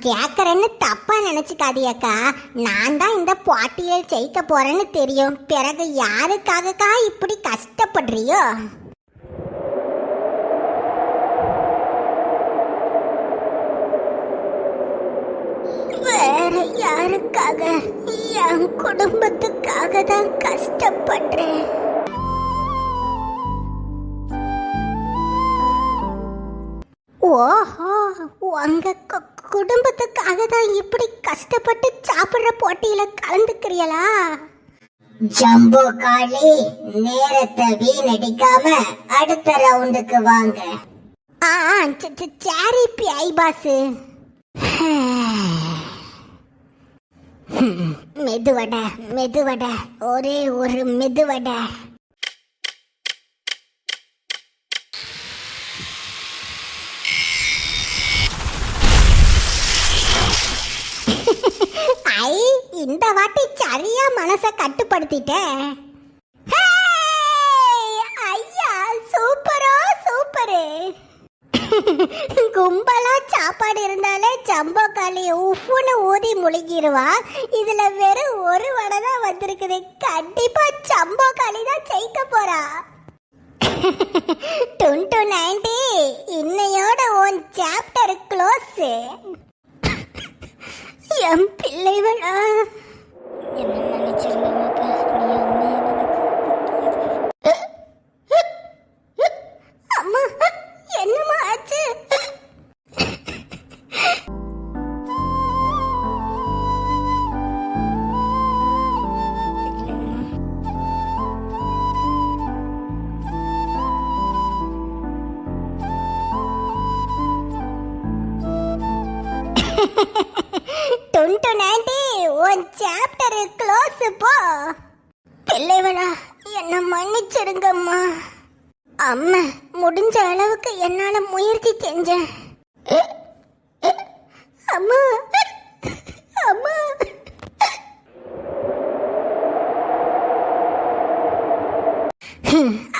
கேக்குறேன்னு தப்பா நினைச்சுக்காதியக்கா. நான் தான் இந்த போட்டியில் ஜெயிக்க போறேன்னு தெரியும். பிறகு யாருக்காகக்கா இப்படி கஷ்டப்படுறியோ? வேற யாருக்காக? என் குடும்பத்துக்காக தான் கஷ்டப்படுறேன். ஓஹோ, உங்க குடும்பத்துக்காக தான் இப்படி கஷ்டப்பட்டு சாப்பிடுற போட்டியில கலந்துக்கிறீங்களா? ஜம்போ காளி, நேரத்தை வீணடிக்காம அடுத்த ரவுண்டுக்கு வாங்க. சரி பிஐ பாஸ். மெதுவடை மெதுவடை, ஒரே ஒரு மெதுவடை. இந்த வாட்டி சரியா மனசை கட்டுப்படுத்திட்டேன். ஐயா, சூப்பரோ சூப்பரு. கும்பலா சாப்பாடு இருந்தாலே ஜம்போ காளி உப்புன்னு ஊதி முழுகிடுவா. இதுல வெறும் ஒரு வடை தான் வந்திருக்குது. கண்டிப்பா ஜம்போ காளி தான் ஜெயிக்க போறா. 290, இன்னையோட உன் சாப்டர் க்ளோஸ். என் பிள்ளைவளா என்ன நினைச்சிருந்தீங்க? அம்மா, என்னம்மா ஆச்சு? உன் சாப்டர் க்ளோஸ் போ. பிள்ளைவளா, என்ன மன்னிச்சிருங்கம்மா. அம்மா, முடிஞ்ச அளவுக்கு என்னால முயற்சி செஞ்சேன். அம்மா அம்மா.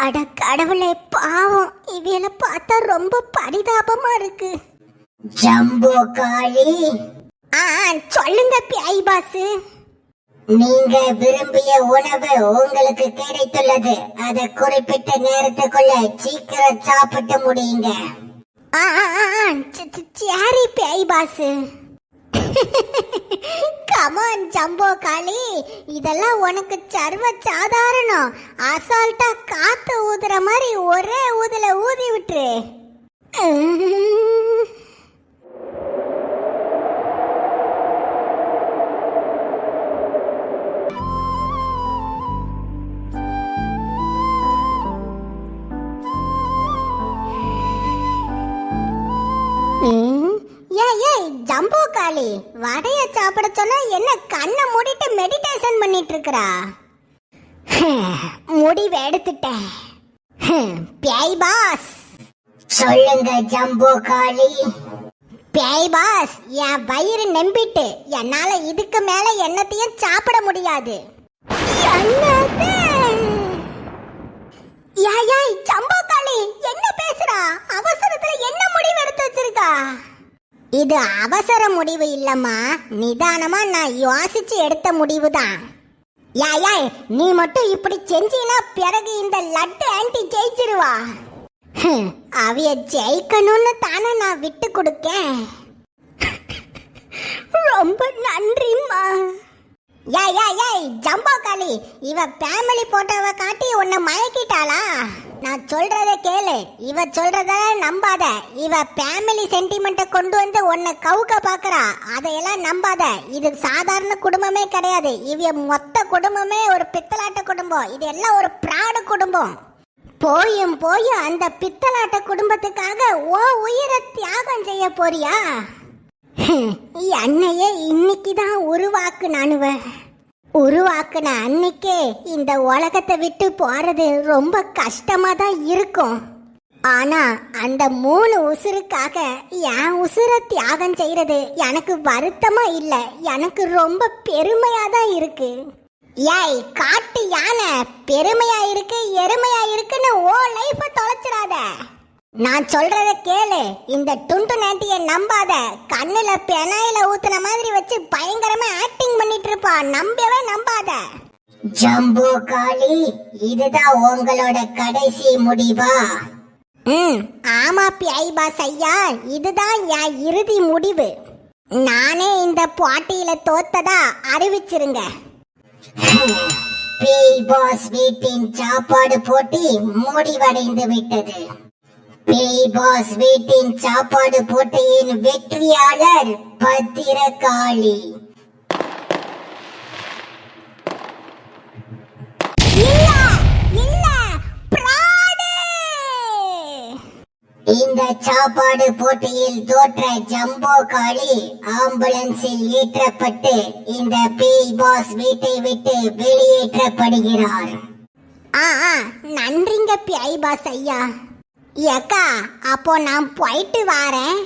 அட கடவுளே, பாவம், இவையில பார்த்தா ரொம்ப பரிதாபமா இருக்கு. ஜம்போ காளி, சொல்லுங்க பிஐ பாஸ். நீங்க விரும்பிய உணவு உங்களுக்கு கிடைத்துள்ளது. அதை குறிப்பிட்ட நேரத்துக்குள்ள சீக்கிரம் சாப்பிட்டு முடியுங்க. சரி பிஐ பாஸ். கமான் ஜம்போ காளி, இதெல்லாம் உனக்கு சர்வ சாதாரணம். அசால்ட்டா காத்து ஊதுற மாதிரி ஒரே ஊதுல ஊதி விட்டுரு. ஜம்போ காளி, வடைய சாப்பிட சொன்னா என்ன கண்ணை மூடிட்டு மெடிடேஷன் பண்ணிட்டு இருக்கறா? முடிவு எடுத்துட்டேன். பிஐ பாஸ், சொல்லுங்க ஜம்போ காளி. பிஐ பாஸ், என் வயிறு நம்பிட்டு என்னால இதுக்கு மேல என்னத்தையும் சாப்பிட முடியாது. ஜம்போ காளி, என்ன பேசுறா? அவசரத்துல என்ன முடிவு எடுத்து வச்சிருக்கா? இது அவசர முடிவு இல்லம்மா, நிதானமா நான் யோசிச்சு எடுத்த முடிவுதான். யாய், நீ மட்டும் இப்படி செஞ்சீனா பிறகு இந்த லட்டு ஆன்ட்டி ஜெயிச்சிருவா. அவைய ஜெயிக்கணும்னு தானே நான் விட்டு கொடுக்கேன். ரொம்ப நன்றிம்மா. ஏய் ஜம்போ காளி, இவ ஃபேமிலி போட்டோவை காட்டி உன்னை மயக்கிட்டாளா? நான் சொல்றத கேளு, இவ சொல்றத நம்பாத. இவ ஃபேமிலி சென்டிமெண்ட்டை கொண்டு வந்து உன்னை கவுக்க பாக்குறா. அதையெல்லாம் நம்பாத. இது சாதாரண குடும்பமே கிடையாது. இவ மொத்த குடும்பமே ஒரு பித்தலாட்ட குடும்பம். இது எல்லாம் ஒரு பிராடு குடும்பம். போயும் அந்த பித்தலாட்ட குடும்பத்துக்காக ஓ உயிரை தியாகம் செய்ய போறியா? என்னையே இன்னைக்குதான் உருவாக்குன அன்னைக்கே இந்த உலகத்தை விட்டு போறது ரொம்ப கஷ்டமா தான் இருக்கும். ஆனா அந்த 3 உசுருக்காக என் உசுரை தியாகம் செய்யறது எனக்கு வருத்தமா இல்ல, எனக்கு ரொம்ப பெருமையா தான் இருக்கு. ஏய் காட்டு யானை, பெருமையா இருக்கு எருமையா இருக்குன்னு ஓ லைஃப தொலைச்சிடாத. நான் சொல்றத கேளு. இந்த டுண்டு நாட்டிய நம்பாத. கண்ணுல பெனாயில ஊத்துன மாதிரி வச்சு பயங்கரமா ஆக்டிங் பண்ணிட்டு இருப்பா. நம்பவே நம்பாத. ஜம்போ காளி, இதுதான் உங்களோட கடைசி முடிவா? ஆமா பிஐ பாஸ் ஐயா, இதுதான் என் இறுதி முடிவு. நானே இந்த போட்டியில தோத்ததா அறிவிச்சிருங்க. பிஐ பாஸ் வீட்டின் சாப்பாடு போட்டி முடிவடைந்து விட்டது. பிஐ பாஸ் வீட்டின் சாப்பாடு போட்டியின் வெற்றியாளர் பத்திரகாளி. இந்த சாப்பாடு போட்டியில் தோற்ற ஜம்போ காளி ஆம்புலன்ஸில் ஏற்றப்பட்டு இந்த பிஐ பாஸ் வீட்டை விட்டு வெளியேற்றப்படுகிறார். நன்றிங்க பிஐ பாஸ் ஐயா. ஏக்கா, அப்போ நான் போயிட்டு வாரேன்.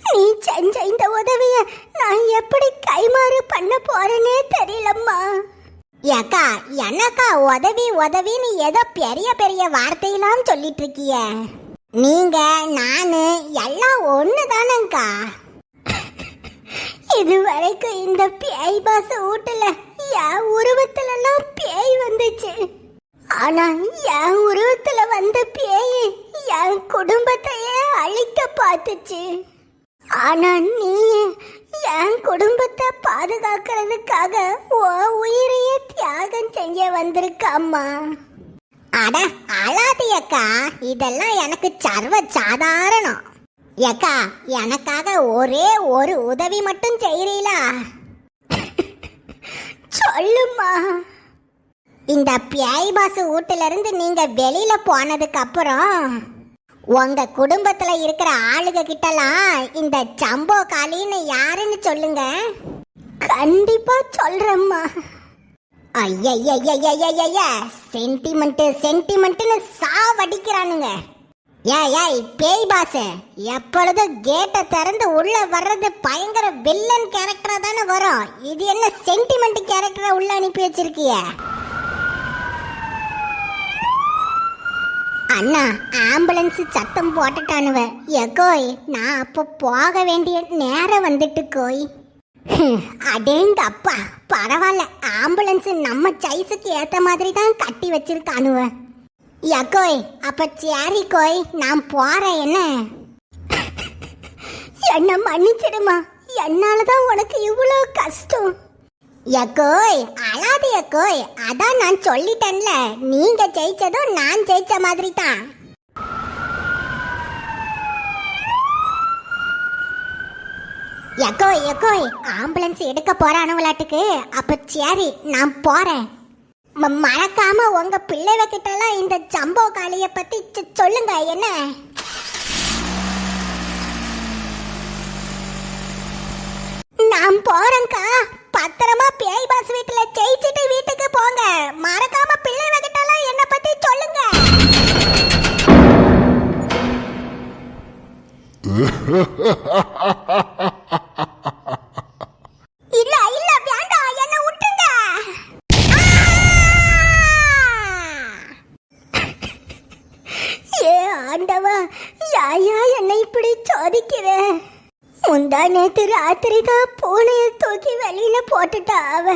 நீ செஞ்ச இந்த உதவிய நான் எப்படி கைமாறு பண்ண போறேனே தெரியலம்மா. ஏக்கா, எனக்கா உதவி உதவின்னு ஏதோ பெரிய பெரிய வார்த்தையெல்லாம் சொல்லிட்டு இருக்கிய. நீங்க நானு எல்லாம் ஒண்ணு தானங்கா. இது வரைக்கும் இந்த பேய் பாச வீட்டுல என் உருவத்துல எல்லாம் பேய் வந்துச்சு. ஆனா என் உருவத்துல வந்த பேய் என் குடும்பத்தையே அழிக்க பார்த்துச்சு. ஆனா நீ என் குடும்பத்தை பாதுகாக்கிறதுக்காக உயிரையே தியாகம் செய்ய வந்திருக்காம்மா. அட அழாதியக்கா, இதெல்லாம் எனக்கு சர்வ சாதாரணம். ஏக்கா, எனக்காக ஒரே ஒரு உதவி மட்டும் செய்றீங்களா? சொல்லுமா. இந்த பியாய் பாசு வீட்டுல இருந்து நீங்க வெளியில போனதுக்கு அப்புறம் உங்க குடும்பத்துல இருக்கிற ஆளுக கிட்டலாம் இந்த ஜம்போ காளின்னு யாருன்னு சொல்லுங்க. கண்டிப்பா சொல்றேம்மா. ஐயா, சென்டிமெண்ட் சென்டிமெண்ட்னு சாவடிக்கிறானுங்க. ஏய் பேய் பாஸ், எப்பொழுதும் கேட்டை திறந்து உள்ள வர்றது பயங்கர வில்லன் கேரக்டரா தானே வரும். இது என்ன சென்டிமெண்ட் கேரக்டரா உள்ள அனுப்பி வச்சிருக்கிய? அண்ணா, ஆம்புலன்ஸ் சத்தம் போட்டுட்டானுவ. எகோய், நான் அப்போ போக வேண்டிய நேரம் வந்துட்டு கோய். அடேங்க அப்பா, பரவாயில்ல, ஆம்புலன்ஸ் நம்ம சைஸுக்கு ஏத்த மாதிரி தான் கட்டி வச்சிருக்கானுவ. எகோய், அப்ப சேரி கோய், நான் போறேன். என்ன மன்னிச்சிடுமா, என்னாலதான் உனக்கு இவ்வளோ கஷ்டம். எக்கோய் அழாது எக்கோய், அதான் நான் சொல்லிட்டேன்ல, நீங்க ஜெயிச்சதும் நான் ஜெயிச்ச மாதிரி தான். எக்கோய் எக்கோய், ஆம்புலன்ஸ் எடுக்க போறானுவலாட்டுக்கு. அப்ப சரி, நான் போறேன். மறக்காம உங்க பிள்ளைவ கிட்டலாம் இந்த ஜம்போ காளிய பத்தி சொல்லுங்க. என்ன நான் போறேன்க்கா. பத்திரமா பேய் பாஸ் வீட்டுல ஜெயிச்சிட்டு வீட்டுக்கு போங்க. மறக்காம பிள்ளைவ கிட்டலாம் என்ன பத்தி சொல்லுங்க. இல்ல இல்ல வேண்டாம், என்ன விட்டுருங்க. ஏ ஆண்டவா, யாயா என்னை இப்படி சோதிக்கிற? முந்தா நேத்து ராத்திரி தான் பூனைய தூக்கி வெளியில போட்டுட்டா அவ.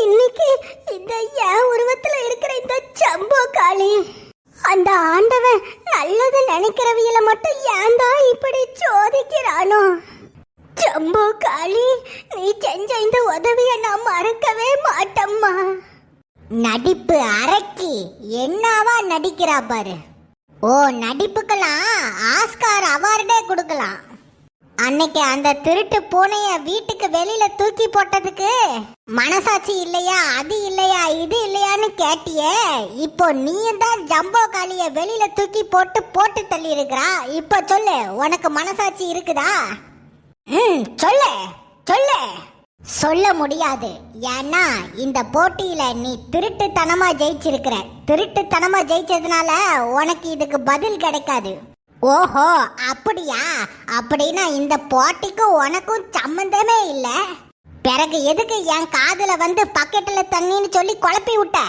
இன்னைக்கு இந்த என் உருவத்துல இருக்கிற இந்த ஜம்போ காளி. அந்த ஆண்டவன் நல்லது நினைக்கிறவியல மட்டும் ஏன் தான் இப்படி சோதிக்கிறானோ? ஜம்போ காளி, நீ செஞ்ச இந்த உதவியை நான் மறக்கவே மாட்டம்மா. நடிப்பு அரக்கி, என்னவா நடிக்கிறா பாரு. ஓ, நடிப்புக்கெல்லாம் ஆஸ்கார் அவார்டே கொடுக்கலாம். அன்னைக்கு அந்த திருட்டு பூனைய வீட்டுக்கு வெளியில தூக்கி போட்டதுக்கு மனசாட்சி இல்லையா, அது இல்லையா, இது இல்லையான்னு கேட்டியே. இப்போ நீயும் தான் ஜம்போ காளிய வெளியில தூக்கி போட்டு தள்ளி இருக்கிறா. இப்போ சொல்லு, உனக்கு மனசாட்சி இருக்குதா? சொல்லு சொல்லு. சொல்ல முடியாது. ஏன்னா இந்த போட்டியில நீ திருட்டுத்தனமா ஜெயிச்சிருக்கிற. திருட்டுத்தனமா ஜெயிச்சதுனால உனக்கு இதுக்கு பதில் கிடைக்காது. ஓஹோ, அப்படியா? அப்படின்னா இந்த போட்டிக்கும் உனக்கும் சம்பந்தமே இல்ல. பிறகு எதுக்கு என் காதுல வந்து பக்கெட்ல தண்ணின்னு சொல்லி குழப்பி விட்ட?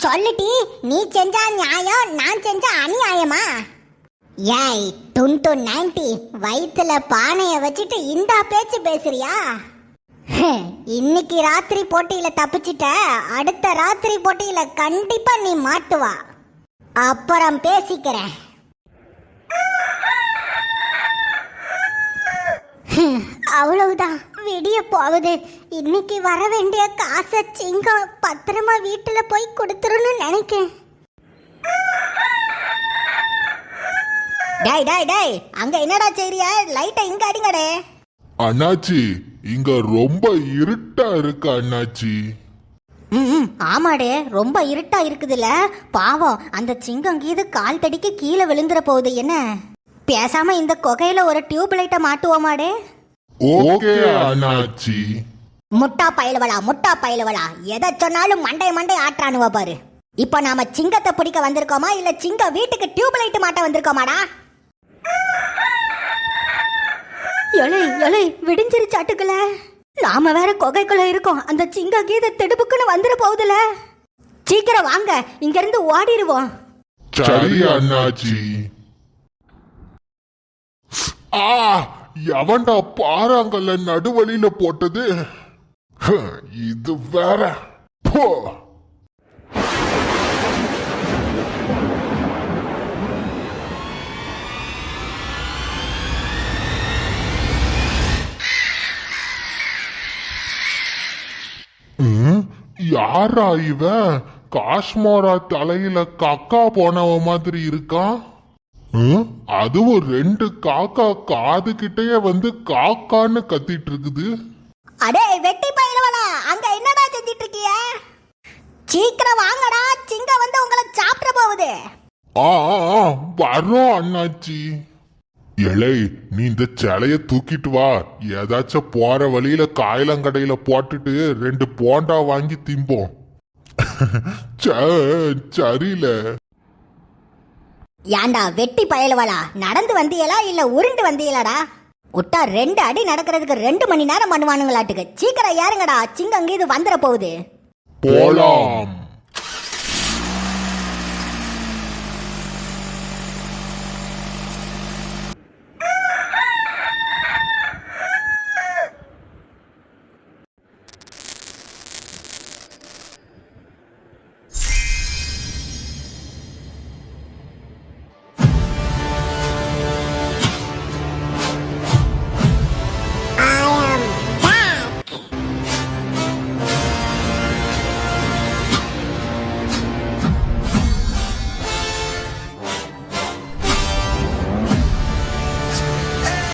சொல்லிட்டி, நீ செஞ்சா நியாயம், நான் செஞ்சா அநியாயமா? ஏய் டுன்டு 90 வயித்துல பானைய வச்சுட்டு இந்த பேச்சு பேசுறியா? இன்னைக்கு ராத்திரி போட்டியில தப்பிச்சிட்ட, அடுத்த ராத்திரி போட்டியில கண்டிப்பா நீ மாட்டுவா. அப்புறம் பேசிக்கிறேன். அவ்வளவுதான், விடிய போகுது. இன்னைக்கு வர வேண்டிய காசை சிங்கம் பத்திரமா வீட்டுல போய் கொடுத்துருன்னு நினைக்கேன். டேய் டேய் டேய், அங்க என்னடா செய்றியா? லைட்டை இங்க அடிங்கடே. அண்ணாச்சி, இங்க ரொம்ப இருட்டா இருக்கு அண்ணாச்சி. ஆமாடே, ரொம்ப இருட்டா இருக்குதுல்ல. பாவம், அந்த சிங்கம் கீது கால் தடிக்கு கீழே விழுந்துற போகுது. என்ன பேசாம இந்த கொகையில ஒரு டியூப் லைட்டை மாட்டுவோமாடே? ஓகே அண்ணாச்சி. முட்டா பயலுவலா, எதை சொன்னாலும் மண்டை ஆட்டானுவ பாரு. இப்ப நாம சிங்கத்தை பிடிக்க வந்திருக்கோமா இல்ல சிங்க வீட்டுக்கு டியூப் லைட் மாட்ட வந்திருக்கோமாடா? எலை விடிஞ்சிருச்சாட்டுக்கல. நாம வேற கொகைக்குள்ள இருக்கோம். அந்த சிங்க கீத திடுப்புக்குன்னு வந்துட போகுதுல. சீக்கிரம் வாங்க, இங்க இருந்து ஓடிடுவோம். சரி அண்ணாச்சி. எவன்டா பாறாங்கல்ல நடுவழியில போட்டது? இது வேற. போ. யாரா இவன்? காஷ்மோரா தலையில கக்கா போனவ மாதிரி இருக்கான். அதுவும் 2 காக்கா காது கிட்டயே வந்து காக்கான்னு கத்திட்டு இருக்குது. அடே வெட்டி பயிரவளா, அங்க என்னடா செஞ்சிட்டு இருக்கிய? சீக்கிரம் வாங்கடா, சிங்க வந்து உங்களை சாப்பிட போகுது. வரோம் அண்ணாச்சி. இலை, நீ இந்த சிலைய தூக்கிட்டு வா. ஏதாச்சும் போற வழியில காயலங்கடையில போட்டுட்டு 2 போண்டா வாங்கி திம்போம். சரியில்ல. ஏண்டா வெட்டி பயலுவலா, நடந்து வந்தியலா இல்ல உருண்டு வந்தியலாடா? விட்டா 2 அடி நடக்கிறதுக்கு 2 மணி நேரம் பண்ணுவானுங்களாட்டுக்கு. சீக்கிரம் ஏறுங்கடா, சிங்கம் அங்கே இது வந்துட போகுது. போலாம்.